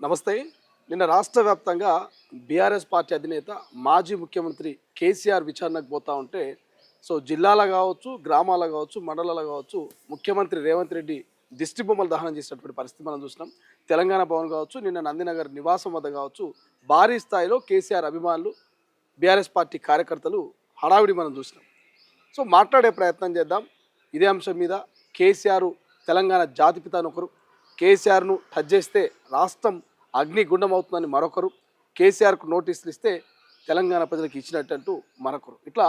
నమస్తే. నిన్న రాష్ట్ర వ్యాప్తంగా బీఆర్ఎస్ పార్టీ అధినేత మాజీ ముఖ్యమంత్రి కేసీఆర్ విచారణకు పోతా ఉంటే జిల్లాలో కావచ్చు, గ్రామాల్లో కావచ్చు, మండలాల్లో కావచ్చు ముఖ్యమంత్రి రేవంత్ రెడ్డి దిష్టి బొమ్మలు దహనం చేసినటువంటి పరిస్థితి మనం చూసినాం. తెలంగాణ భవన్ కావచ్చు, నిన్న నందినగర్ నివాసం వద్ద కావచ్చు భారీ స్థాయిలో కేసీఆర్ అభిమానులు, బీఆర్ఎస్ పార్టీ కార్యకర్తలు హడావిడి మనం చూసినాం. మాట్లాడే ప్రయత్నం చేద్దాం ఇదే అంశం మీద. కేసీఆర్ తెలంగాణ జాతిపిత అని ఒకరు, కేసీఆర్ను టచ్ చేస్తే రాష్ట్రం అగ్నిగుండం అవుతుందని మరొకరు, కేసీఆర్కు నోటీసులు ఇస్తే తెలంగాణ ప్రజలకు ఇచ్చినట్టు మరొకరు, ఇట్లా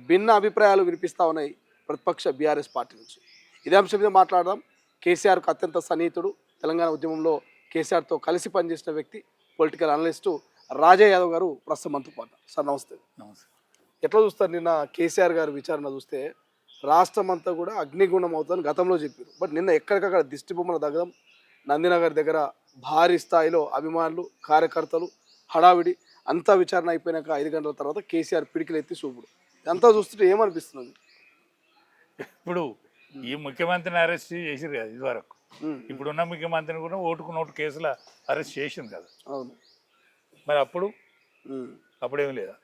భిన్న అభిప్రాయాలు వినిపిస్తూ ఉన్నాయి ప్రతిపక్ష బీఆర్ఎస్ పార్టీ నుంచి. ఇదే అంశం మీద మాట్లాడదాం. కేసీఆర్కు అత్యంత సన్నిహితుడు, తెలంగాణ ఉద్యమంలో కేసీఆర్తో కలిసి పనిచేసిన వ్యక్తి, పొలిటికల్ అనలిస్టు రాజా యాదవ్ గారు ప్రస్తుతం మనతో పాటు. సార్ నమస్తే. నమస్తే. ఎట్లా చూస్తారు? నిన్న కేసీఆర్ గారు విచారణ చూస్తే రాష్ట్రం అంతా కూడా అగ్నిగుండం అవుతుందని గతంలో చెప్పారు. బట్ నిన్న ఎక్కడికక్కడ దిష్టి బొమ్మల దగ్గర నందినగర్ దగ్గర భారీ స్థాయిలో అభిమానులు, కార్యకర్తలు హడావిడి, అంతా విచారణ అయిపోయినాక 5 గంటల తర్వాత కేసీఆర్ పిడికిలు ఎత్తి చూపుడు. ఇదంతా చూస్తుంటే ఏమనిపిస్తుంది? ఇప్పుడు ఈ ముఖ్యమంత్రిని అరెస్ట్ చేసిరు కదా ఇదివరకు, ఇప్పుడున్న ముఖ్యమంత్రిని కూడా ఓటుకు నోటు కేసుల అరెస్ట్ చేసింది కదా. అవును. మరి అప్పుడేం లేదా?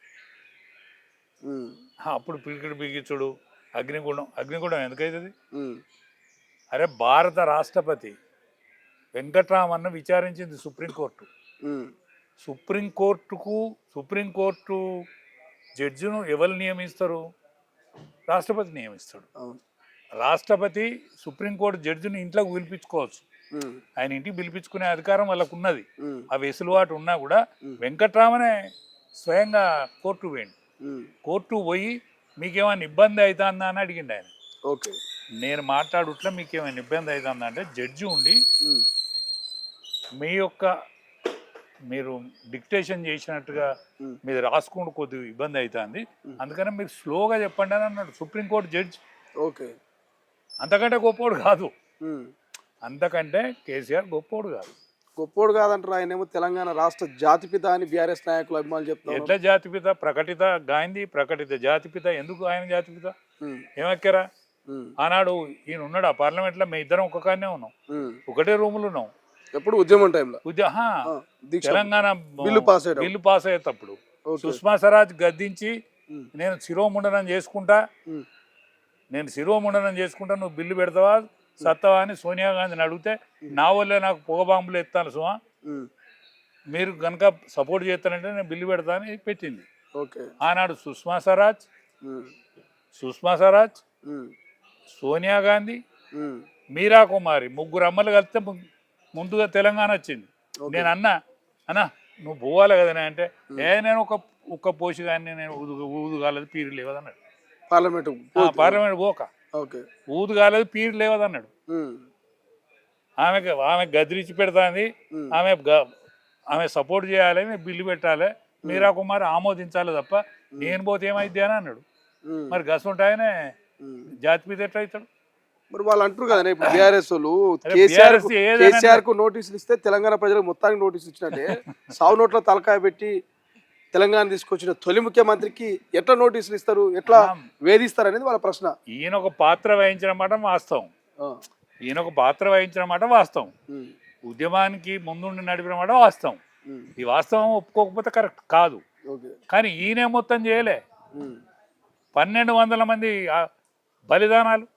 అప్పుడు పిడికిడు బిగించుడు, అగ్నిగుండం ఎందుకైతుంది? అరే, భారత రాష్ట్రపతి వెంకట్రామన్న విచారించింది సుప్రీంకోర్టు. సుప్రీంకోర్టు జడ్జిను ఎవరు నియమిస్తారు? రాష్ట్రపతి నియమిస్తాడు. రాష్ట్రపతి సుప్రీంకోర్టు జడ్జిని ఇంట్లోకి పిలిపించుకోవచ్చు. ఆయన ఇంటికి పిలిపించుకునే అధికారం వాళ్ళకు ఉన్నది. ఆ వెసులుబాటు ఉన్నా కూడా వెంకట్రామనే స్వయంగా కోర్టు పోయింది. కోర్టు పోయి మీకేమైనా ఇబ్బంది అవుతుందా అని అడిగిండు ఆయన. ఓకే, నేను మాట్లాడుట్లా మీకేమైనా ఇబ్బంది అవుతుందా అంటే జడ్జి ఉండి మీరు డిక్టేషన్ చేసినట్టుగా మీరు రాసుకుంటూ కొద్దిగా ఇబ్బంది అవుతుంది, అందుకని మీరు స్లోగా చెప్పండి అని అన్నాడు సుప్రీంకోర్టు జడ్జి. ఓకే, అంతకంటే గొప్పోడు కాదు, అంతకంటే కేసీఆర్ గొప్పోడు కాదు. గొప్పోడు కాదంటారు. ఆయన ఏమో తెలంగాణ రాష్ట్ర జాతిపిత అని బీఆర్ఎస్ నాయకులు అభిమానులు చెప్తారు. ఎట్లా జాతిపిత? ప్రకటిత గాంధీ ప్రకటిత జాతిపిత. ఎందుకు ఆయన జాతిపిత? ఏమక్కారా? ఆనాడు ఈయన ఉన్నాడు ఆ పార్లమెంట్లో, మేము ఇద్దరం ఒక కాడనే ఉన్నాం, ఒకటే రూములు ఉన్నాం. ఎప్పుడు ఉద్యమం టైంలో తెలంగాణ బిల్లు పాస్ అయ్యేటప్పుడు సుష్మా స్వరాజ్ గద్దించి నేను శిరోముండనం చేసుకుంటా, నువ్వు బిల్లు పెడతావా సత్తవా అని సోనియా గాంధీని అడిగితే, నా వల్లే నాకు పొగ బాంబులు ఎత్తాను సుమా, మీరు కనుక సపోర్ట్ చేస్తానంటే నేను బిల్లు పెడతా అని పెట్టింది. ఆనాడు సుష్మా స్వరాజ్, సోనియా గాంధీ, మీరా కుమారి, 3 అమ్మలు కలిస్తే ముందుగా తెలంగాణ వచ్చింది. నేను అన్నా నువ్వు పోవాలి కదనే అంటే, నేను ఒక్క పోసి కానీ నేను ఊదు కాలేదు, పీరు లేవదన్నాడు. పార్లమెంట్ పోక ఊదు కాలేదు, పీరు లేవదన్నాడు. ఆమె గదిరించి పెడతాంది, ఆమె సపోర్ట్ చేయాలి, బిల్లు పెట్టాలి, మీరా కుమార్ ఆమోదించాలి తప్ప నేను పోతే ఏమైద్ది అని అన్నాడు. మరి గసుంటాయనే జాతిపిత ఎట్లా అవుతాడు? మరి వాళ్ళు అంటారు కదా, ఇప్పుడు బీఆర్ఎస్ వాళ్ళు కేసీఆర్ కు నోటీసులు ఇస్తే తెలంగాణ ప్రజలకు మొత్తానికి నోటీసులు ఇచ్చినట్టే, సావు నోట్ల తలకాయ పెట్టి తెలంగాణ తీసుకొచ్చిన తొలి ముఖ్యమంత్రికి ఎట్లా నోటీసులు ఇస్తారు, ఎట్లా వేధిస్తారు అనేది వాళ్ళ ప్రశ్న. ఈయన ఒక పాత్ర వహించిన మాట వాస్తవం, ఉద్యమానికి ముందుండి నడిపిన మాట వాస్తవం. ఈ వాస్తవం ఒప్పుకోకపోతే కరెక్ట్ కాదు. కానీ ఈయనే మొత్తం చేయలే. 1200 మంది బలిదానాలు.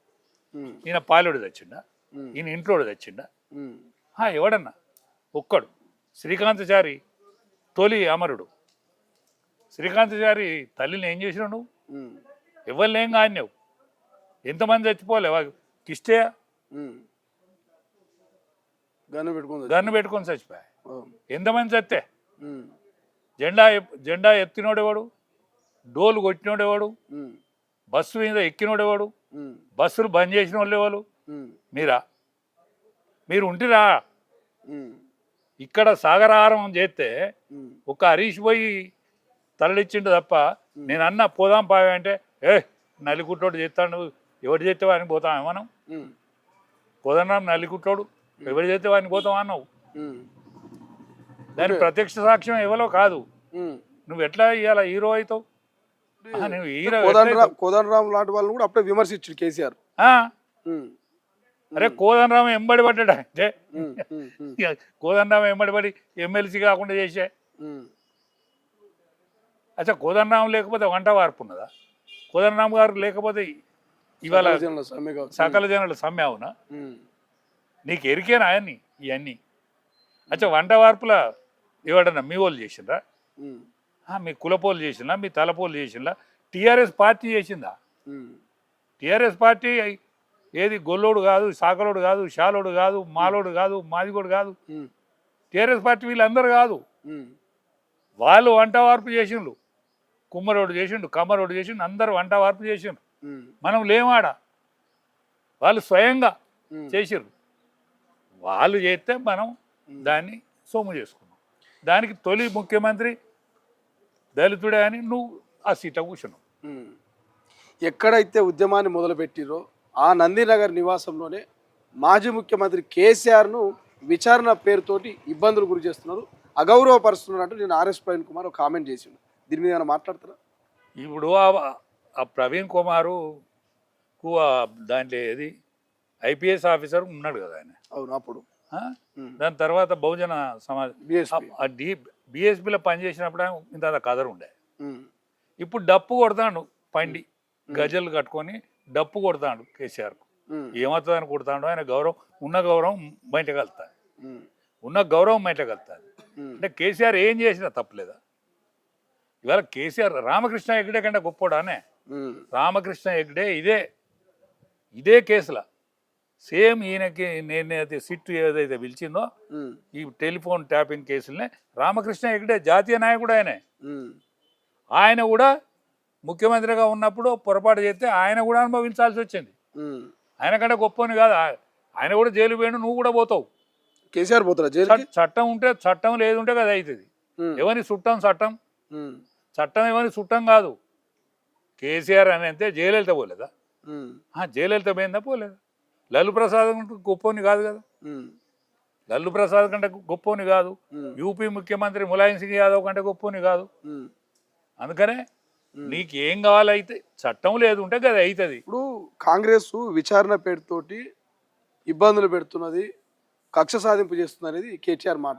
ఈయన పాలుడు తెచ్చిండా? ఈయన ఇంట్లోడు తెచ్చిండా? ఎవడన్నా ఒక్కడు? శ్రీకాంతచారి తొలి అమరుడు. శ్రీకాంతచారి తల్లిని ఏం చేసినావు నువ్వు? ఎవరిని ఏం కానివ్వు. ఎంతమంది చచ్చిపోలే? కిష్టే గన్ను పెట్టుకొని చచ్చిపోయా. ఎంతమంది చస్తే? జెండా ఎత్తినోడేవాడు, డోలు కొట్టినోడేవాడు, బస్సు మీద ఎక్కినోడేవాడు, బస్సులు బంద్ చేసిన వాళ్ళు ఎవరు? మీరు ఉంటిరా? ఇక్కడ సాగరహారం చేస్తే ఒక హరీష్ పోయి తరలిచ్చిండు తప్ప, నేను అన్న పోదాం పావే అంటే, నల్లికుట్టోడు చేస్తాడు, ఎవరు చేస్తే వాడిని పోతాం మనం? కోదండరాం నల్లికుట్టోడు, ఎవరు చేస్తే వాడిని పోతాం అన్నావు. దాని ప్రత్యక్ష సాక్ష్యం ఎవరో కాదు. నువ్వు ఎట్లా ఇవాళ హీరో అవుతావు? కోదండరాం లాంటి వాళ్ళని కూడా అప్పుడే విమర్శించాడు కేసీఆర్. అరే కోదండరామ ఎంబడి పడ్డాడు అంటే ఉమ్, ఉమ్, ఉమ్, ఇక కోదండరామ ఎంబడి పడి ఎమ్మెల్సీ కాకుండా చేసే ఉమ్. అచ్చా కోదండరామ లేకపోతే వంట వార్పు ఉన్నదా? కోదండరామ గారు లేకపోతే ఇవాళ సకల జనుల సమ్మె కావచ్చు. సకల జనుల సమ్మె అవునా? ఉమ్, నీకు ఎరికేనా అవన్నీ ఇవన్నీ? అచ్చా వంట వార్పుల ఎవడన్నా మీ వాళ్ళు చేసిండ్రా? ఉమ్, మీ కులపోలు చేసిందా? మీ తలపోలు చేసిందా? టీఆర్ఎస్ పార్టీ చేసిందా? ఉమ్, టీఆర్ఎస్ పార్టీ ఏది గొల్లోడు కాదు, సాకలోడు కాదు, షాలోడు కాదు, మాలోడు కాదు, మాదిగోడు కాదు. ఉమ్, టీఆర్ఎస్ పార్టీ వీళ్ళందరూ కాదు. ఉమ్, వాళ్ళు వంట వార్పు చేసిండ్రు. కుమ్మరోడు చేసిండు, కమ్మరోడు చేసిండు, అందరూ వంట వార్పు చేసిండ్రు. ఉమ్, మనం లేమాడ. వాళ్ళు స్వయంగా ఉమ్. చేసిర్రు. వాళ్ళు చేస్తే మనం దాన్ని సొమ్ము చేసుకున్నాం. దానికి తొలి ముఖ్యమంత్రి దళితుడే అని నువ్వు ఆ సీట కూర్చున్నావు. ఉమ్. ఎక్కడైతే ఉద్యమాన్ని మొదలుపెట్టిరో ఆ నందినగర్ నివాసంలోనే మాజీ ముఖ్యమంత్రి కేసీఆర్ను విచారణ పేరుతోటి ఇబ్బందులు గురి చేస్తున్నారు, అగౌరవపరుస్తున్నారు అంటూ నేను ఆర్ఎస్ ప్రవీణ్ కుమార్ ఒక కామెంట్ చేసిండు. దీని మీద ఏమైనా మాట్లాడతారా? ఇప్పుడు ఆ ప్రవీణ్ కుమారుకు దాంట్లో ఏది ఐపీఎస్ ఆఫీసర్ ఉన్నాడు కదా ఆయన. అవును, అప్పుడు దాని తర్వాత బహుజన సమాజ్ బిఎస్పీలో పనిచేసినప్పుడు ఇంత కదరు ఉండే. ఇప్పుడు డప్పు కొడతాడు పండి గజలు కట్టుకొని డప్పు కొడతాడు కేసీఆర్కు. ఏమవుతుందని కొడతాడు? ఆయన గౌరవం ఉన్న గౌరవం బయటకు వెళ్తాడు. ఉన్న గౌరవం బయటకు వెళ్తాడు. అంటే కేసీఆర్ ఏం చేసినా తప్పలేదా? ఇవాళ కేసీఆర్ రామకృష్ణ హెగ్డే కంటే గొప్పోడానే. రామకృష్ణ హెగ్డే ఇదే కేసులో సేమ్ ఈయనకి నేనైతే సిట్టు ఏదైతే పిలిచిందో ఈ టెలిఫోన్ ట్యాపింగ్ కేసులనే రామకృష్ణ హెగ్డే జాతీయ నాయకుడు ఆయన కూడా ముఖ్యమంత్రిగా ఉన్నప్పుడు పొరపాటు చేస్తే ఆయన కూడా అనుభవించాల్సి వచ్చింది. ఆయన కంటే గొప్పని కాదు, ఆయన కూడా జైలు పోయిన నువ్వు కూడా పోతావు. కేసీఆర్ పోతారా జైలుకి? చట్టం ఉంటే చట్టం లేదుంటే కదా అవుతుంది. ఎవరి చుట్టం చట్టం? చట్టం ఎవరి చుట్టం కాదు. కేసీఆర్ అని అంటే జయలలిత పోలేదా? జయలలిత పోయిందా? పోలేదా? లల్లు ప్రసాద్ గొప్పని కాదు కదా. లల్లు ప్రసాద్ కంటే గొప్పని కాదు. యూపీ ముఖ్యమంత్రి ములాయం సింగ్ యాదవ్ కంటే గొప్పని కాదు. అందుకనే నీకు ఏం కావాలైతే చట్టం లేదు ఉంటే కదా అవుతుంది. ఇప్పుడు కాంగ్రెస్ విచారణ పేరుతోటి ఇబ్బందులు పెడుతున్నది, కక్ష సాధింపు చేస్తుంది అనేది కేటీఆర్ మాట.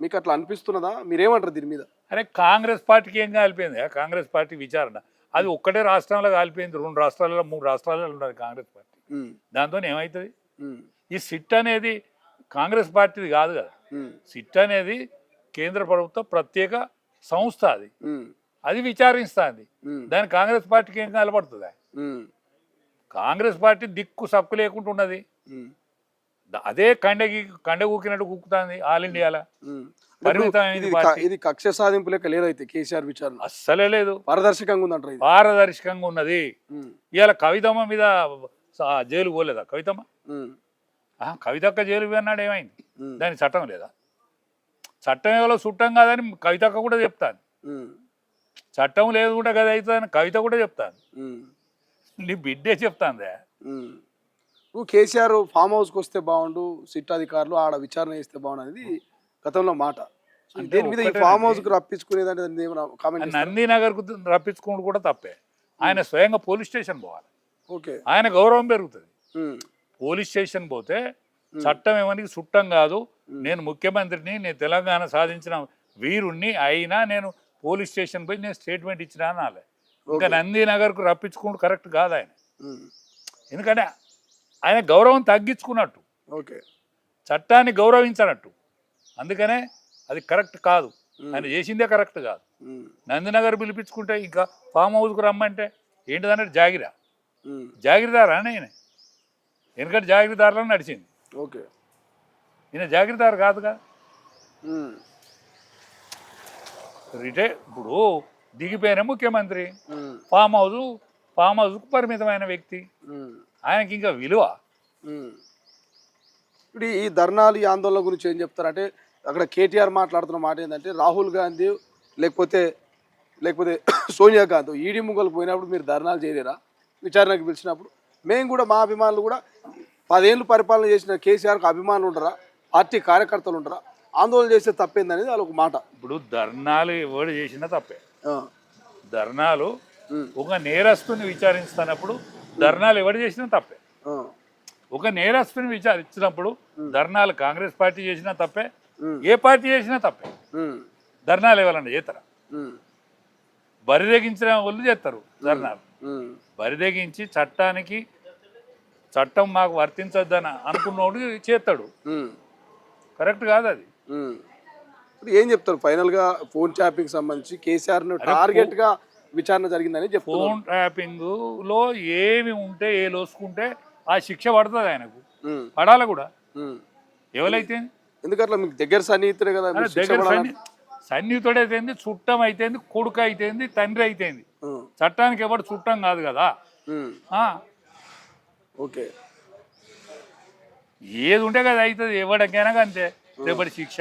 మీకు అట్లా అనిపిస్తున్నదా? మీరేమంటారు దీని మీద? అరే కాంగ్రెస్ పార్టీకి ఏం కాలిపోయింది? కాంగ్రెస్ పార్టీ విచారణ అది ఒక్కటే రాష్ట్రంలో కాలిపోయింది. 2 రాష్ట్రాలలో 3 రాష్ట్రాలలో ఉన్నది కాంగ్రెస్ పార్టీ. దాంతో ఏమవుతుంది? ఈ సిట్ అనేది కాంగ్రెస్ పార్టీది కాదు కదా. సిట్ అనేది కేంద్ర ప్రభుత్వ ప్రత్యేక సంస్థ. అది విచారిస్తుంది. దాని కాంగ్రెస్ పార్టీకి ఏం కనబడుతుంది? కాంగ్రెస్ పార్టీ దిక్కు సక్కు లేకుండా ఉన్నది. అదే కండ కూకినట్టు కూకుతుంది ఆల్ ఇండియాలో. ఇది కక్ష సాధింపు లెక్క లేదైతే కేసీఆర్ విచారణ అస్సలే లేదు. పారదర్శకంగా ఉందంటారు. పారదర్శకంగా ఉన్నది. ఇవాళ కవితమ్మ మీద జైలు పోలేదా? కవితమ్మ కవితక్క జైలు పోయినాడు, ఏమైంది? దాని చట్టం లేదా? చట్టం ఎవరో చుట్టం కాదని కవితక్క కూడా చెప్తాను. చట్టం లేదు కూడా కదా అవుతుందని కవిత కూడా చెప్తాను. నీ బిడ్డే చెప్తాందే. నువ్వు కేసీఆర్ ఫామ్ హౌస్కి వస్తే బాగుండు, సిట్ అధికారులు ఆడ విచారణ చేస్తే బాగుండు అనేది గతంలో మాట. దీని మీద ఈ ఫామ్ హౌస్కి రప్పించుకునేదంటే నందినగర్కు రప్పించుకోవడం కూడా తప్పే. ఆయన స్వయంగా పోలీస్ స్టేషన్ పోవాలి. ఓకే, ఆయన గౌరవం పెరుగుతుంది. పోలీస్ స్టేషన్ పోతే చట్టం ఏమని చుట్టం కాదు. నేను ముఖ్యమంత్రిని, నేను తెలంగాణ సాధించిన వీరుణ్ణి అయినా నేను పోలీస్ స్టేషన్ పోయి నేను స్టేట్మెంట్ ఇచ్చినా అనాలి. ఇంకా నందినగర్కు రప్పించుకోవడం కరెక్ట్ కాదు ఆయన. ఎందుకంటే ఆయన గౌరవం తగ్గించుకున్నట్టు, చట్టాన్ని గౌరవించనట్టు. అందుకనే అది కరెక్ట్ కాదు. ఆయన చేసిందే కరెక్ట్ కాదు. నందినగర్ పిలిపించుకుంటే ఇంకా ఫామ్ హౌస్కు రమ్మంటే ఏంటిదన్నట్టు జాగిరిదారా అని ఆయన. ఎందుకంటే జాగిరిదారులను నడిచింది. ఈయన జాగిరిదారు కాదుగా. ఇప్పుడు దిగిపోయిన ముఖ్యమంత్రి ఫామ్ హౌస్కు పరిమితమైన వ్యక్తి. ఆయనకి ఇంకా విలువ. ఇప్పుడు ఈ ధర్నాలు, ఈ ఆందోళన గురించి ఏం చెప్తారంటే అక్కడ కేటీఆర్ మాట్లాడుతున్న మాట ఏంటంటే రాహుల్ గాంధీ లేకపోతే సోనియా గాంధీ ఈడీ ముగ్గలు పోయినప్పుడు మీరు ధర్నాలు చేయలేరా? విచారణకు పిలిచినప్పుడు మేము కూడా మా అభిమానులు కూడా 10 ఏళ్ళు పరిపాలన చేసిన కేసీఆర్కి అభిమానులు ఉండరా? పార్టీ కార్యకర్తలు ఉండరా? ఆందోళన చేస్తే తప్పేందనేది వాళ్ళ ఒక మాట. ఇప్పుడు ధర్నాలు ఎవరు చేసినా తప్పే. ధర్నాలు ఒక నేరస్తుని విచారిస్తున్నప్పుడు ధర్నాలు ఎవరు చేసినా తప్పే. ఒక నేరస్తుని విచారించినప్పుడు ధర్నాలు కాంగ్రెస్ పార్టీ చేసినా తప్పే, ఉమ్, ఏ పార్టీ చేసినా తప్పే. ఉమ్, ధర్నాలు ఇవ్వాలన్నా చేస్తారా? ఉమ్, బరిదెగించిన వాళ్ళు చేస్తారు ధర్నాలు. ఉమ్, బరిదెగించి చట్టం మాకు వర్తించొద్దని అనుకున్నోడు చేస్తాడు. ఉమ్, కరెక్ట్ కాదు అది. ఉమ్. ఇప్పుడు ఏం చెప్తారు ఫైనల్ గా ఫోన్ ట్యాపింగ్ సంబంధించి కేసీఆర్ ను అరే టార్గెట్ గా విచారణ జరిగిందని చెప్తున్నారు. ఫోన్ ట్రాపింగ్లో ఏమి ఉంటే ఏ లోసుకుంటే ఆ శిక్ష పడుతుంది ఆయనకు, ఉమ్, పడాలి కూడా. ఉమ్. ఎవరైతే ఎందుకట్లా మీకు దగ్గర సన్నిహితుడే కదా మీరు శిక్ష దగ్గర పడాలని- సన్నిహితుడు అయితేంది, చుట్టం అయితేంది, కొడుకు అయితేంది, తండ్రి అయితేంది, ఉమ్, చట్టానికి ఎవరు చుట్టం కాదు కదా. ఉమ్, ఆ, ఓకే. ఏది ఉంటే కదా అవుతుంది, ఎవరికైనా అంతే రేపటి శిక్ష.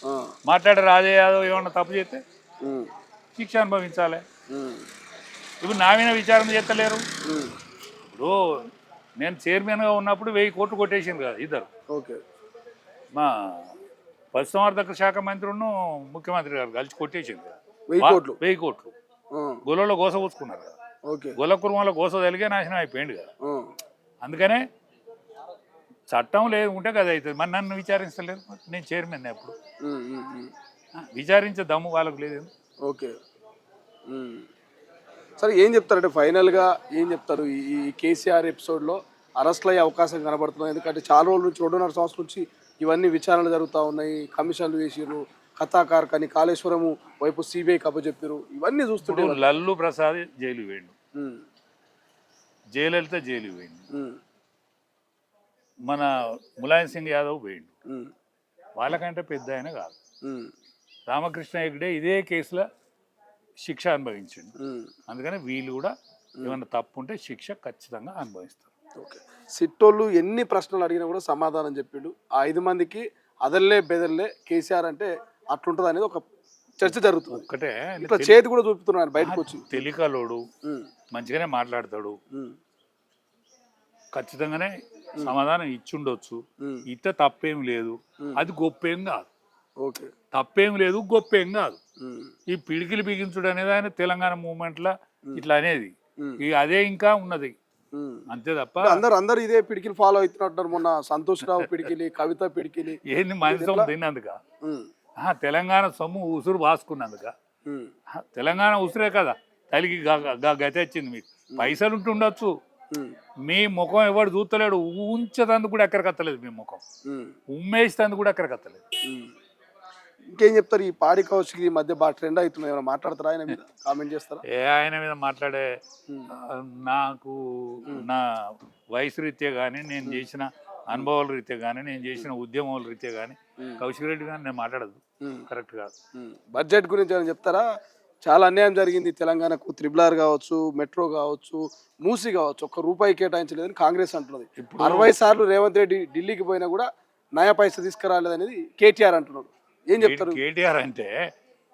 ఆ, మాట్లాడే రాజే యాదవ్ ఏమన్నా తప్పు చేస్తే ఉమ్, శిక్ష అనుభవించాలి. ఉమ్, ఇప్పుడు నా మీద విచారణ చేస్తలేరు. ఉమ్, ఇప్పుడు నేను చైర్మన్గా ఉన్నప్పుడు 1000 కోట్లు కొట్టేసింది కదా ఇద్దరు. ఓకే. మా పశుసంవర్ధక శాఖ మంత్రిను ముఖ్యమంత్రి గారు కలిసి కొట్టేసింది కదా 1000 కోట్లు 1000 కోట్లు. ఆ, గొలలో గోస పూసుకున్నారు కదా, ఓకే. గొల్ల కుర్మలో గోస తెలిగే నాశనం అయిపోయింది కదా. ఆ, అందుకనే చట్టం లేదు ఉంటే కదా అవుతుంది. మరి నన్ను విచారించలేదు, నేను చైర్మన్ అప్పుడు. ఉమ్, ఉమ్, ఉమ్, విచారించే దమ్ము వాళ్ళకు లేదు. ఓకే. ఉమ్. సరే ఏం చెప్తారంటే ఫైనల్గా ఏం చెప్తారు ఈ కేసీఆర్ ఎపిసోడ్లో అరెస్ట్లు అయ్యే అవకాశం కనబడుతుంది? ఎందుకంటే చాలా రోజుల నుంచి 2.5 సంవత్సరం నుంచి ఇవన్నీ విచారణలు జరుగుతూ ఉన్నాయి. కమిషన్లు వేసిర్రు, కథాకార్ కానీ కాళేశ్వరము వైపు సిబిఐ కప్పచెప్పారు. ఇవన్నీ చూస్తుంటే ఇప్పుడు లల్లు ప్రసాద్ జైలు వేయండు, ఉమ్, జయలలిత జైలు వేయండు, ఉమ్, మన ములాయం సింగ్ యాదవ్ వేయండు. ఉమ్, వాళ్ళకంటే పెద్ద ఆయన కాదు. ఉమ్, రామకృష్ణ హెగ్డే ఇదే కేసులో శిక్ష అనుభవించండు. ఉమ్, అందుకని వీళ్ళు కూడా ఏమైనా తప్పు ఉంటే శిక్ష ఖచ్చితంగా అనుభవిస్తారు. ఓకే. సిట్టోళ్ళు ఎన్ని ప్రశ్నలు అడిగినా కూడా సమాధానం చెప్పిండు. ఆ 5 మందికి అదల్లే బెదల్లే కేసీఆర్ అంటే అట్లుంటుంది అనేది ఒక చర్చ జరుగుతుంది. ఒక్కటే ఇట్లా చేతి కూడా చూపుతున్నాను బయటకు వచ్చి. తెలికలోడు ఉమ్, మంచిగానే మాట్లాడతాడు, ఉమ్, ఖచ్చితంగానే సమాధానం ఇచ్చుండొచ్చు. ఉమ్, ఇట్ట తప్పేం లేదు, అది గొప్పేం కాదు. ఓకే. తప్పేం లేదు, గొప్పేం కాదు. ఉమ్, ఈ పిడికిలి బిగించుడు అనేది ఆయన తెలంగాణ మూమెంట్లో ఇట్లా అనేది ఉమ్, అదే ఇంకా ఉన్నది, ఉమ్. అంతే తప్ప. అందరు ఇదే పిడికిలు ఫాలో అవుతున్నట్టు. మొన్న సంతోష్ రావు పిడికిలి, కవిత పిడికిలి. ఏంది మంచి సొమ్ము తిన్నందుక, ఉమ్, తెలంగాణ సొమ్ము ఉసురు బాసుకున్నందుక. ఉమ్, తెలంగాణ ఉసురే కదా తలికి గతి వచ్చింది. మీకు పైసలు ఉంటుండొచ్చు, ఉమ్, మీ ముఖం ఎవడు చూస్తలేడు. ఉంచేదందుకు కూడా ఎక్కడికి వస్తలేదు మీ ముఖం, ఉమ్, ఉమ్మేసేందుకు కూడా ఎక్కడికి వస్తలేదు. ఉమ్. ఇంకేం చెప్తారు? ఈ పాడి కౌశిక్ ఈ మధ్య బాగా ట్రెండ్ అవుతున్నాయి. ఏమైనా మాట్లాడతారా? ఆయన మీద కామెంట్ చేస్తారా? ఆయన మీద మాట్లాడే నాకు నా వయసు రీత్యా కానీ, నేను చేసిన అనుభవాల రీత్యా కానీ, నేను చేసిన ఉద్యమాల రీత్యా కానీ కౌశిక్ రెడ్డి కానీ నేను మాట్లాడదు, కరెక్ట్ కాదు. బడ్జెట్ గురించి ఏమైనా చెప్తారా? చాలా అన్యాయం జరిగింది తెలంగాణకు. త్రిబుల్ ఆర్ కావచ్చు, మెట్రో కావచ్చు, మూసీ కావచ్చు, ఒక్క రూపాయి కేటాయించలేదని కాంగ్రెస్ అంటున్నది. 60 సార్లు రేవంత్ రెడ్డి ఢిల్లీకి పోయినా కూడా నయా పైసా తీసుకురాలేదనేది కేటీఆర్ అంటున్నాడు. ఏం చెప్తారు? కేటీఆర్ అంటే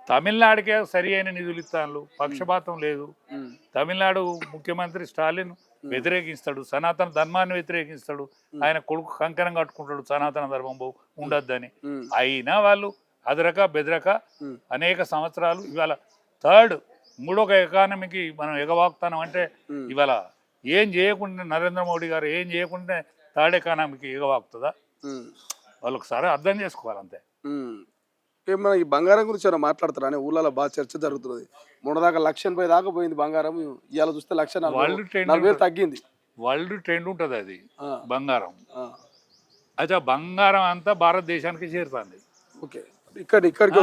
తమిళనాడుకే సరి అయిన నిధులు ఇస్తాను, పక్షపాతం లేదు. తమిళనాడు ముఖ్యమంత్రి స్టాలిన్ వ్యతిరేకిస్తాడు, సనాతన ధర్మాన్ని వ్యతిరేకిస్తాడు, ఆయన కొడుకు కంకణం కట్టుకుంటాడు సనాతన ధర్మం ఉండొద్దని. అయినా వాళ్ళు అదరక బెదరక అనేక సంవత్సరాలు ఇవాళ మూడో ఎకానమీకి మనం ఎగవాకుతాం అంటే ఇవాళ ఏం చేయకుండా నరేంద్ర మోడీ గారు ఏం చేయకుండా థర్డ్ ఎకానమీకి ఎగవాకుతుందా? వాళ్ళు ఒకసారి అర్థం చేసుకోవాలి అంతే. ఏమన్నా ఈ బంగారం గురించి ఏమైనా మాట్లాడతారా? అని ఊళ్ళలో బాగా చర్చ జరుగుతుంది. మొన్నదాకా 1,80,000 దాకా పోయింది బంగారం, ఇవాళ చూస్తే 1,40,000 తగ్గింది. వరల్డ్ ట్రెండ్ ఉంటుంది అది బంగారం. అయితే బంగారం అంతా భారతదేశానికి చేరుతుంది. ఓకే. ఇక్కడికి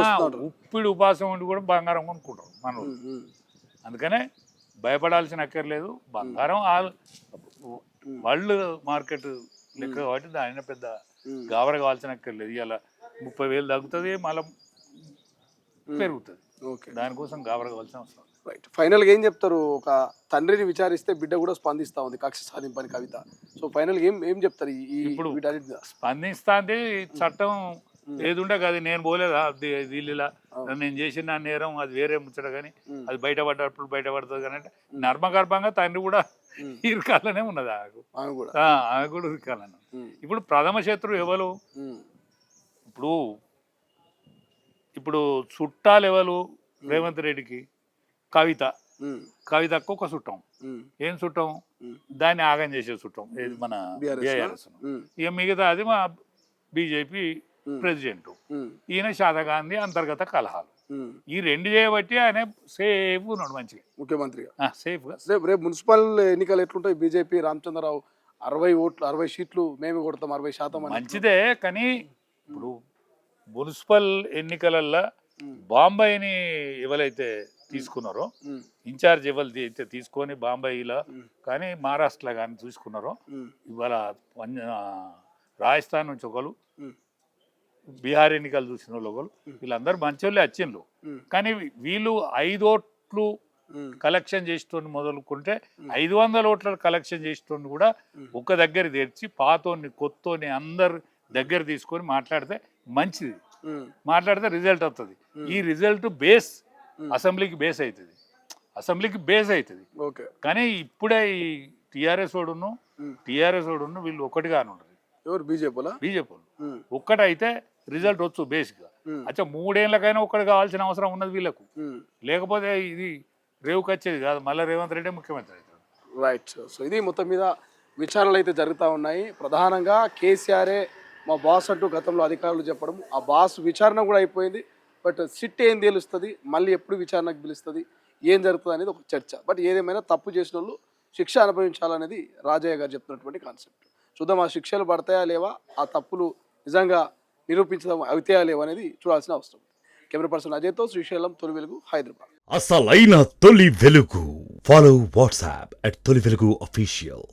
ఉప్పిడి ఉపాసం ఉండి కూడా బంగారం కొనుక్కుంటారు మనం. అందుకనే భయపడాల్సిన అక్కర్లేదు. బంగారం వరల్డ్ మార్కెట్ లెక్క కాబట్టి దాని పెద్ద గాబర కావాల్సిన అక్కర్లేదు. ఇవాళ 30,000 తగ్గుతుంది, మళ్ళీ పెరుగుతుంది. దానికోసం గాబర కావాల్సిన అవసరం. రైట్. ఫైనల్గా ఏం చెప్తారు? ఒక తండ్రిని విచారిస్తే బిడ్డ కూడా స్పందిస్తూ ఉంది, కక్ష సాధింపని కవిత. సో ఫైనల్గా ఏం చెప్తారు? ఇప్పుడు స్పందిస్తా అంటే చట్టం ఏదుండే కదా, నేను పోలేదా ఢిల్లీలో, నేను చేసిన నేరం అది వేరే ముచ్చట, కానీ అది బయటపడ్డప్పుడు బయటపడుతుంది. కానీ అంటే నర్మగర్భంగా తండ్రి కూడా ఇరకాలనే ఉన్నది, ఆమె కూడా ఇరకాలను. ఇప్పుడు ప్రథమ శత్రువు ఎవరు? ఇప్పుడు చుట్టాలు ఎవరు రేవంత్ రెడ్డికి? కవిత. కవితకు ఒక చుట్టం. ఏం చుట్టం? దాన్ని ఆగం చేసే చుట్టం ఏది మన బీఆర్ఎస్. ఇక మిగతా అది మా బీజేపీ ప్రెసిడెంట్, ఈయన శాతగాంధీ అంతర్గత కలహాలు. ఈ రెండు చేయబట్టి ఆయన సేఫ్ ఉన్నాడు మంచిగా ముఖ్యమంత్రిగా, సేఫ్ గా. రేపు మున్సిపల్ ఎన్నికలు ఎట్లుంటాయి? బీజేపీ రామచంద్రరావు 60 సీట్లు మేమే కొడతాం 60% మంచిదే, కానీ ఇప్పుడు మున్సిపల్ ఎన్నికలల్లో బాంబేని ఎవరైతే తీసుకున్నారో, ఇన్ఛార్జ్ ఎవరైతే తీసుకొని బాంబేలో కానీ మహారాష్ట్రలో కానీ తీసుకున్నారో, ఇవాళ రాజస్థాన్ నుంచి ఒకరు, బీహార్ ఎన్నికలు చూసిన వాళ్ళు ఒకరు, వీళ్ళందరూ మంచి వాళ్ళే వచ్చిండ్రు. కానీ వీళ్ళు 5 ఓట్లు కలెక్షన్ చేసేటోని మొదలుకుంటే 500 ఓట్ల కలెక్షన్ చేసేటోని కూడా ఒక దగ్గర తెచ్చి పాతోని కొత్తోని అందరు దగ్గర తీసుకొని మాట్లాడితే మంచిది, మాట్లాడితే రిజల్ట్ వస్తుంది. ఈ రిజల్ట్ బేస్ అసెంబ్లీకి బేస్ అవుతుంది. కానీ ఇప్పుడే ఈ టీఆర్ఎస్ వాడును వీళ్ళు ఒకటిగానే ఉంటుంది. ఎవరు? బీజేపీ ఒక్కటైతే రిజల్ట్ వచ్చు బేసిక్గా. అచ్చా 3 ఏళ్ళకైనా ఒక్కటి కావాల్సిన అవసరం ఉన్నది వీళ్ళకు, లేకపోతే ఇది రేవుకి వచ్చేది కాదు. మళ్ళీ రేవంత్ రెడ్డి ముఖ్యమంత్రి అవుతాడు. రైట్. సో ఇది మొత్తం మీద విచారణలు అయితే జరుగుతూ ఉన్నాయి. ప్రధానంగా కేసీఆరే మా బాస్ అంటూ గతంలో అధికారులు చెప్పడం, ఆ బాస్ విచారణ కూడా అయిపోయింది. బట్ సిట్ ఏం తెలుస్తుంది, మళ్ళీ ఎప్పుడు విచారణకు పిలుస్తుంది, ఏం జరుగుతుంది అనేది ఒక చర్చ. బట్ ఏదేమైనా తప్పు చేసిన వాళ్ళు శిక్ష అనుభవించాలనేది రాజయ్య గారు చెప్తున్నటువంటి కాన్సెప్ట్. చూద్దాం ఆ శిక్షలు పడతాయా లేవా, ఆ తప్పులు నిజంగా నిరూపించడం అవుతాయా లేవా అనేది చూడాల్సిన అవసరం. కెమెరా పర్సన్ అజయ్తో శ్రీశైలం, తొలి వెలుగు, హైదరాబాద్. అసలైన తొలి వెలుగు. ఫాలో వాట్సాప్ @తొలి వెలుగు official.